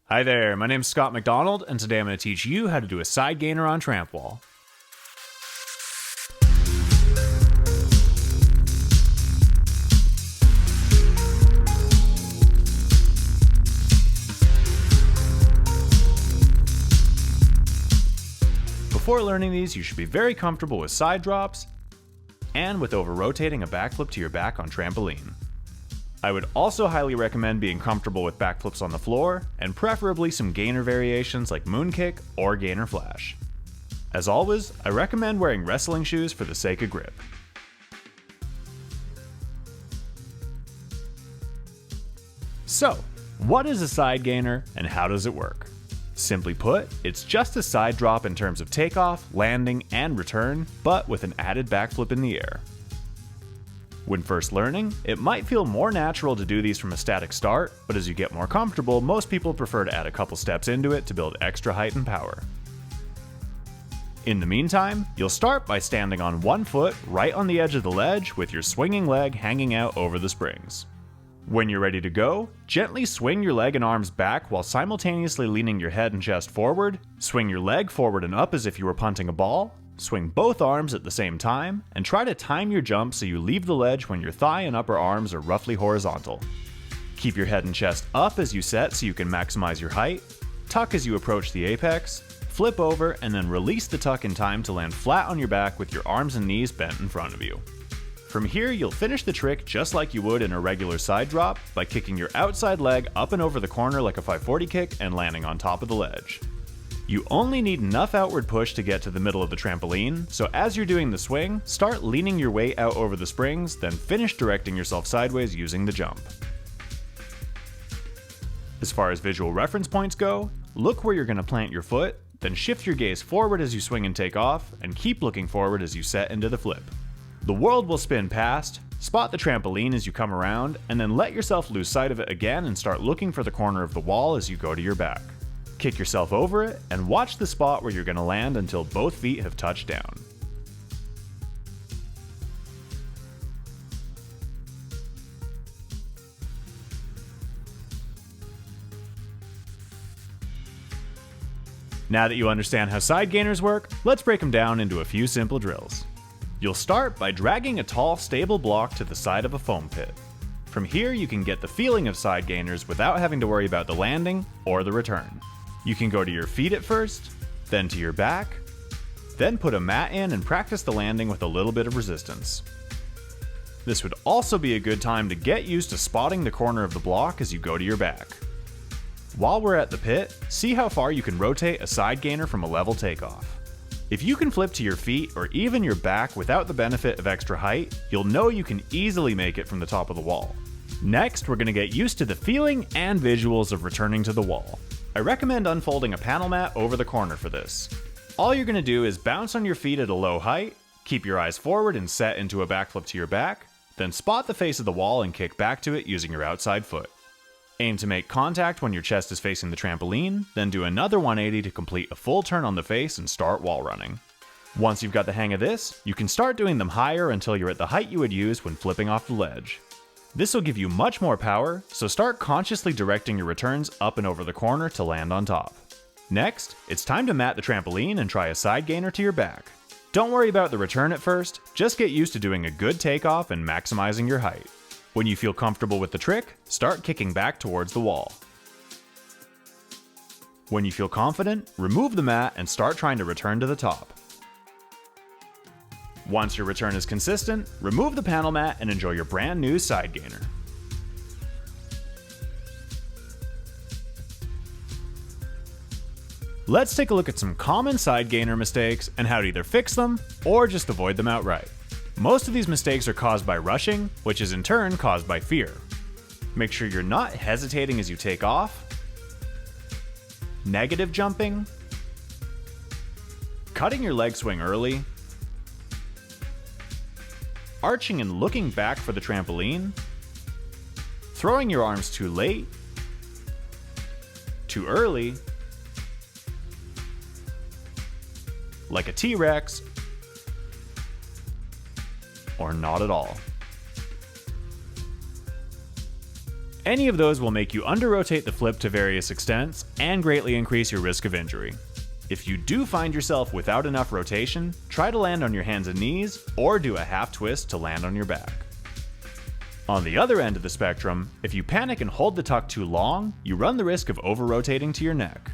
Hi there, my name's Scott McDonald, and today I'm going to teach you how to do a side gainer on Trampwall. Before learning these, you should be very comfortable with side drops and with over-rotating a backflip to your back on trampoline. I would also highly recommend being comfortable with backflips on the floor, and preferably some gainer variations like moonkick or gainer flash. As always, I recommend wearing wrestling shoes for the sake of grip. So, what is a side gainer and how does it work? Simply put, it's just a side drop in terms of takeoff, landing, and return, but with an added backflip in the air. When first learning, it might feel more natural to do these from a static start, but as you get more comfortable, most people prefer to add a couple steps into it to build extra height and power. In the meantime, you'll start by standing on one foot right on the edge of the ledge with your swinging leg hanging out over the springs. When you're ready to go, gently swing your leg and arms back while simultaneously leaning your head and chest forward, swing your leg forward and up as if you were punting a ball, swing both arms at the same time, and try to time your jump so you leave the ledge when your thigh and upper arms are roughly horizontal. Keep your head and chest up as you set so you can maximize your height, tuck as you approach the apex, flip over, and then release the tuck in time to land flat on your back with your arms and knees bent in front of you. From here, you'll finish the trick just like you would in a regular side drop by kicking your outside leg up and over the corner like a 540 kick and landing on top of the ledge. You only need enough outward push to get to the middle of the trampoline, so as you're doing the swing, start leaning your weight out over the springs, then finish directing yourself sideways using the jump. As far as visual reference points go, look where you're going to plant your foot, then shift your gaze forward as you swing and take off, and keep looking forward as you set into the flip. The world will spin past, spot the trampoline as you come around, and then let yourself lose sight of it again and start looking for the corner of the wall as you go to your back. Kick yourself over it, and watch the spot where you're going to land until both feet have touched down. Now that you understand how side gainers work, let's break them down into a few simple drills. You'll start by dragging a tall, stable block to the side of a foam pit. From here, you can get the feeling of side gainers without having to worry about the landing or the return. You can go to your feet at first, then to your back, then put a mat in and practice the landing with a little bit of resistance. This would also be a good time to get used to spotting the corner of the block as you go to your back. While we're at the pit, see how far you can rotate a side gainer from a level takeoff. If you can flip to your feet or even your back without the benefit of extra height, you'll know you can easily make it from the top of the wall. Next, we're going to get used to the feeling and visuals of returning to the wall. I recommend unfolding a panel mat over the corner for this. All you're going to do is bounce on your feet at a low height, keep your eyes forward and set into a backflip to your back, then spot the face of the wall and kick back to it using your outside foot. Aim to make contact when your chest is facing the trampoline, then do another 180 to complete a full turn on the face and start wall running. Once you've got the hang of this, you can start doing them higher until you're at the height you would use when flipping off the ledge. This will give you much more power, so start consciously directing your returns up and over the corner to land on top. Next, it's time to mat the trampoline and try a side gainer to your back. Don't worry about the return at first, just get used to doing a good takeoff and maximizing your height. When you feel comfortable with the trick, start kicking back towards the wall. When you feel confident, remove the mat and start trying to return to the top. Once your return is consistent, remove the panel mat and enjoy your brand new side gainer. Let's take a look at some common side gainer mistakes and how to either fix them or just avoid them outright. Most of these mistakes are caused by rushing, which is in turn caused by fear. Make sure you're not hesitating as you take off, negative jumping, cutting your leg swing early, arching and looking back for the trampoline, throwing your arms too late, too early, like a T-Rex, or not at all. Any of those will make you under-rotate the flip to various extents and greatly increase your risk of injury. If you do find yourself without enough rotation, try to land on your hands and knees or do a half twist to land on your back. On the other end of the spectrum, if you panic and hold the tuck too long, you run the risk of over-rotating to your neck.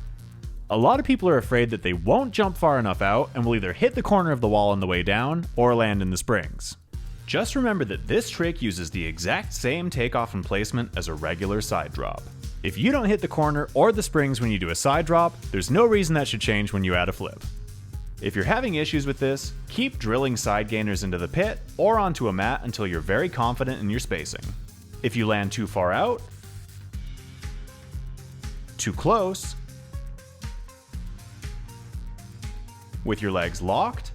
A lot of people are afraid that they won't jump far enough out and will either hit the corner of the wall on the way down or land in the springs. Just remember that this trick uses the exact same takeoff and placement as a regular side drop. If you don't hit the corner or the springs when you do a side drop, there's no reason that should change when you add a flip. If you're having issues with this, keep drilling side gainers into the pit or onto a mat until you're very confident in your spacing. If you land too far out, too close, with your legs locked,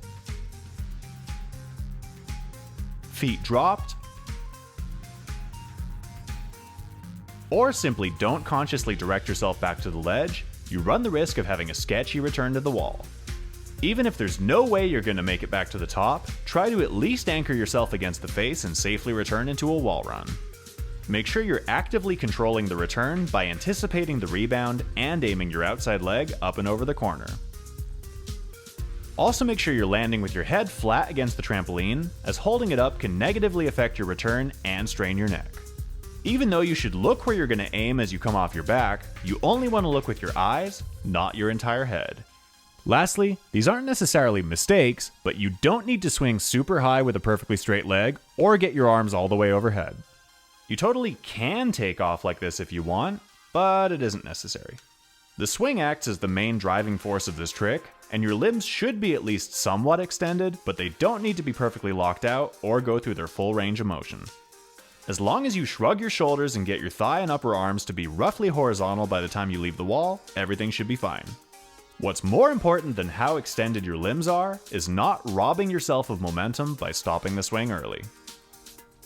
feet dropped, or simply don't consciously direct yourself back to the ledge, you run the risk of having a sketchy return to the wall. Even if there's no way you're going to make it back to the top, try to at least anchor yourself against the face and safely return into a wall run. Make sure you're actively controlling the return by anticipating the rebound and aiming your outside leg up and over the corner. Also make sure you're landing with your head flat against the trampoline, as holding it up can negatively affect your return and strain your neck. Even though you should look where you're going to aim as you come off your back, you only want to look with your eyes, not your entire head. Lastly, these aren't necessarily mistakes, but you don't need to swing super high with a perfectly straight leg or get your arms all the way overhead. You totally can take off like this if you want, but it isn't necessary. The swing acts as the main driving force of this trick, and your limbs should be at least somewhat extended, but they don't need to be perfectly locked out or go through their full range of motion. As long as you shrug your shoulders and get your thigh and upper arms to be roughly horizontal by the time you leave the wall, everything should be fine. What's more important than how extended your limbs are is not robbing yourself of momentum by stopping the swing early.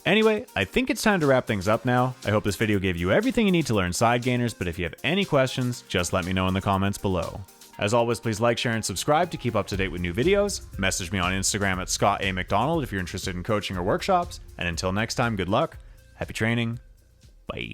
Anyway, I think it's time to wrap things up now. I hope this video gave you everything you need to learn side gainers, but if you have any questions, just let me know in the comments below. As always, please like, share, and subscribe to keep up to date with new videos. Message me on Instagram at Scott A. McDonald if you're interested in coaching or workshops. And until next time, good luck, happy training, bye.